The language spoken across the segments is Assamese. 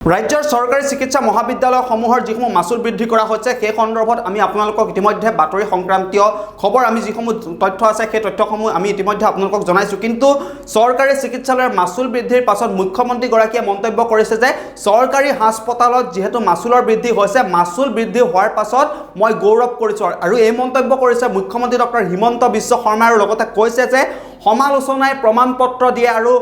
ৰাজ্যৰ চৰকাৰী চিকিৎসা মহাবিদ্যালয়সমূহৰ যিসমূহ মাচুল বৃদ্ধি কৰা হৈছে সেই সন্দৰ্ভত আমি আপোনালোকক ইতিমধ্যে বাতৰি সংক্ৰান্তীয় খবৰ আমি যিসমূহ তথ্য আছে সেই তথ্যসমূহ আমি ইতিমধ্যে আপোনালোকক জনাইছো কিন্তু চৰকাৰী চিকিৎসালয়ৰ মাচুল বৃদ্ধিৰ পাছত মুখ্যমন্ত্ৰীগৰাকীয়ে মন্তব্য কৰিছে যে চৰকাৰী হাস্পতালত যেহেতু মাচুলৰ বৃদ্ধি হৈছে মাচুল বৃদ্ধি হোৱাৰ পাছত মই গৌৰৱ কৰিছো আৰু এই মন্তব্য কৰিছে মুখ্যমন্ত্ৰী ডক্টৰ হিমন্ত বিশ্ব শৰ্মা আৰু লগতে কৈছে যে সমালোচনাই প্ৰমাণপত্ৰ দিয়ে আৰু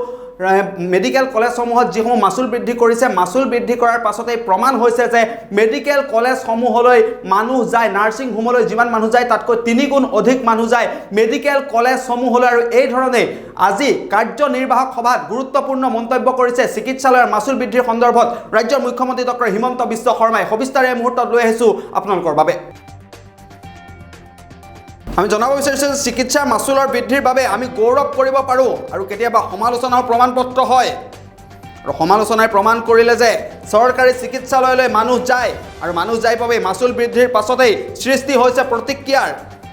মেডিকেল কলেজসমূহত যিসমূহ মাচুল বৃদ্ধি কৰিছে মাচুল বৃদ্ধি কৰাৰ পাছতে প্ৰমাণ হৈছে যে মেডিকেল কলেজসমূহলৈ মানুহ যায় নাৰ্ছিং হোমলৈ যিমান মানুহ যায় তাতকৈ 3 গুণ অধিক মানুহ যায় মেডিকেল কলেজসমূহলৈ আৰু এই ধৰণে আজি কাৰ্যনিৰ্বাহক সভাত গুৰুত্বপূৰ্ণ মন্তব্য কৰিছে চিকিৎসালয়ৰ মাচুল বৃদ্ধিৰ সন্দৰ্ভত ৰাজ্যৰ মুখ্যমন্ত্ৰী ডক্টৰ হিমন্ত বিশ্ব শৰ্মাই সবিস্তাৰে এই মুহূৰ্তত লৈ আহিছো আপোনালোকৰ বাবে আমি জনাব বিচাৰিছো যে চিকিৎসাৰ মাচুলৰ বৃদ্ধিৰ বাবে আমি গৌৰৱ কৰিব পাৰোঁ আৰু কেতিয়াবা সমালোচনাৰ প্ৰমাণপত্ৰ হয় আৰু সমালোচনাই প্ৰমাণ কৰিলে যে চৰকাৰী চিকিৎসালয়লৈ মানুহ যায় আৰু মানুহ যায় বাবে মাচুল বৃদ্ধিৰ পাছতেই সৃষ্টি হৈছে প্ৰতিক্ৰিয়াৰ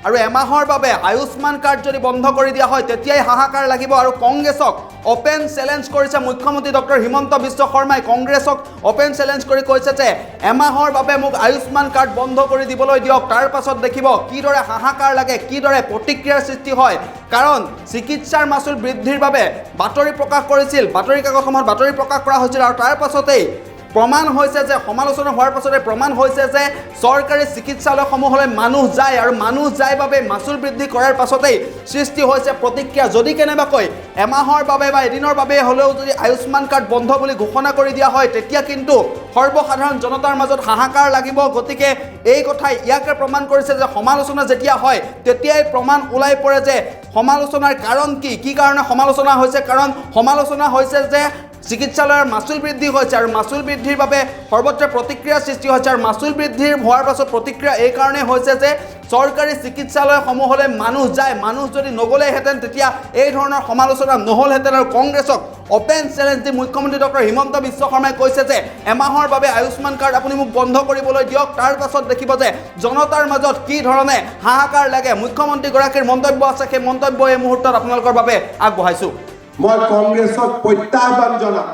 আৰু এমাহৰ বাবে আয়ুষ্মান কাৰ্ড যদি বন্ধ কৰি দিয়া হয় তেতিয়াই হাহাকাৰ লাগিব আৰু কংগ্ৰেছক ওপেন চ্যালেঞ্জ কৰিছে মুখ্যমন্ত্ৰী ডক্টৰ হিমন্ত বিশ্ব শৰ্মাই কংগ্ৰেছক ওপেন চ্যালেঞ্জ কৰি কৈছে যে এমাহৰ বাবে মোক আয়ুষ্মান কাৰ্ড বন্ধ কৰি দিবলৈ দিয়ক তাৰ পাছত দেখিব কিদৰে হাহাকাৰ লাগে কিদৰে প্ৰতিক্ৰিয়াৰ সৃষ্টি হয় কাৰণ চিকিৎসাৰ মাচুল বৃদ্ধিৰ বাবে বাতৰি প্ৰকাশ কৰিছিল বাতৰি কাকতসমূহত বাতৰি প্ৰকাশ কৰা হৈছিল আৰু তাৰ পাছতেই প্ৰমাণ হৈছে যে সমালোচনা হোৱাৰ পাছতে প্ৰমাণ হৈছে যে চৰকাৰী চিকিৎসালয়সমূহলৈ মানুহ যায় আৰু মানুহ যায় বাবে মাচুল বৃদ্ধি কৰাৰ পাছতেই সৃষ্টি হৈছে প্ৰতিক্ৰিয়া যদি কেনেবাকৈ এমাহৰ বাবে বা এদিনৰ বাবে হ'লেও যদি আয়ুষ্মান কাৰ্ড বন্ধ বুলি ঘোষণা কৰি দিয়া হয় তেতিয়া কিন্তু সৰ্বসাধাৰণ জনতাৰ মাজত হাহাকাৰ লাগিব গতিকে এই কথাই ইয়াকে প্ৰমাণ কৰিছে যে সমালোচনা যেতিয়া হয় তেতিয়াই প্ৰমাণ ওলাই পৰে যে সমালোচনাৰ কাৰণ কি কাৰণে সমালোচনা হৈছে কাৰণ সমালোচনা হৈছে যে চিকিৎসালয়ৰ মাচুল বৃদ্ধি হৈছে আৰু মাচুল বৃদ্ধিৰ বাবে সৰ্বত্ৰ প্ৰতিক্ৰিয়া সৃষ্টি হৈছে আৰু মাচুল বৃদ্ধিৰ হোৱাৰ পাছত প্ৰতিক্ৰিয়া এই কাৰণে হৈছে যে চৰকাৰী চিকিৎসালয়সমূহলৈ মানুহ যায় মানুহ যদি নগ'লেহেঁতেন তেতিয়া এই ধৰণৰ সমালোচনা নহ'লহেঁতেন আৰু কংগ্ৰেছক ওপেন চ্যালেঞ্জ দি মুখ্যমন্ত্ৰী ডক্টৰ হিমন্ত বিশ্ব শৰ্মাই কৈছে যে এমাহৰ বাবে আয়ুষ্মান কাৰ্ড আপুনি মোক বন্ধ কৰিবলৈ দিয়ক তাৰ পাছত দেখিব যে জনতাৰ মাজত কি ধৰণে হাহাকাৰ লাগে মুখ্যমন্ত্ৰীগৰাকীৰ মন্তব্য আছে সেই মন্তব্য এই মুহূৰ্তত আপোনালোকৰ বাবে আগবঢ়াইছোঁ মই কংগ্ৰেছক প্ৰত্যাহ্বান জনাম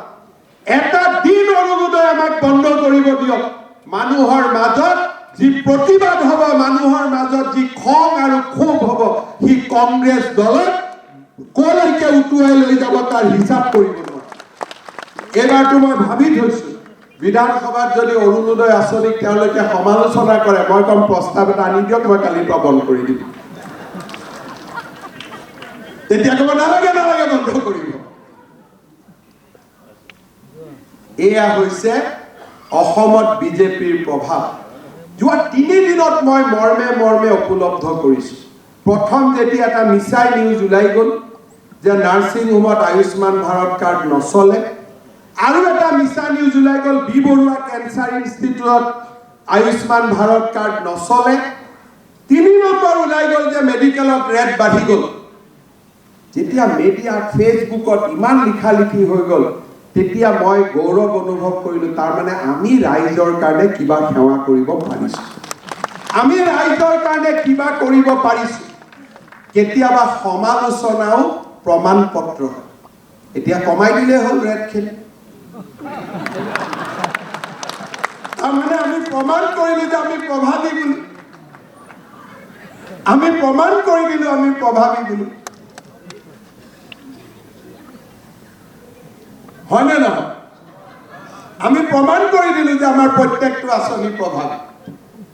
এটা দিন অৰুণোদয় আমাক বন্ধ কৰিব দিয়ক মানুহৰ মাজত যি প্ৰতিবাদ হ'ব মানুহৰ মাজত যি খং আৰু ক্ষোভ হ'ব হি কংগ্ৰেছ দলক কলৈকে উটুৱাই লৈ যাব তাৰ হিচাপ কৰিব নোৱাৰে এবাৰটো মই ভাবি থৈছো বিধানসভাত যদি অৰুণোদয় আঁচনিক তেওঁলোকে সমালোচনা কৰে মই কম প্ৰস্তাৱ এটা আনি দিয়ক মই কালি পৰা বন্ধ কৰি দিম তেতিয়া ক'ব নালাগে বন্ধ কৰিব এয়া হৈছে অসমত বিজেপিৰ প্ৰভাৱ যোৱা 3 দিনত মই মৰ্মে উপলব্ধ কৰিছো প্ৰথম যেতিয়া এটা মিছাই নিউজ ওলাই গ'ল যে নাৰ্ছিং হোমত আয়ুষ্মান ভাৰত কাৰ্ড নচলে আৰু এটা মিছা নিউজ ওলাই গ'ল বি বৰুৱা কেঞ্চাৰ ইনষ্টিটিউটত আয়ুষ্মান ভাৰত কাৰ্ড নচলে 3 নম্বৰ ওলাই গ'ল যে মেডিকেলত ৰেট বাঢ়ি গ'ল যেতিয়া মিডিয়াত ফেচবুকত ইমান লিখি হৈ গ'ল তেতিয়া মই গৌৰৱ অনুভৱ কৰিলো তাৰ মানে আমি ৰাইজৰ কাৰণে কিবা সেৱা কৰিব পাৰিছো আমি ৰাইজৰ কাৰণে কিবা কৰিব পাৰিছো কেতিয়াবা সমালোচনাও প্ৰমাণপত্ৰ এতিয়া কমাই দিলে হ'ল ৰেটখিনি মানে আমি প্ৰমাণ কৰিলো যে আমি প্ৰভাৱী বুলি আমি প্ৰমাণ কৰি দিলো আমি প্ৰভাৱী বুলি হয় না নহয় আমি প্ৰমাণ কৰি দিলো যে আমাৰ প্ৰত্যেকটো আঁচনি প্ৰভাৱী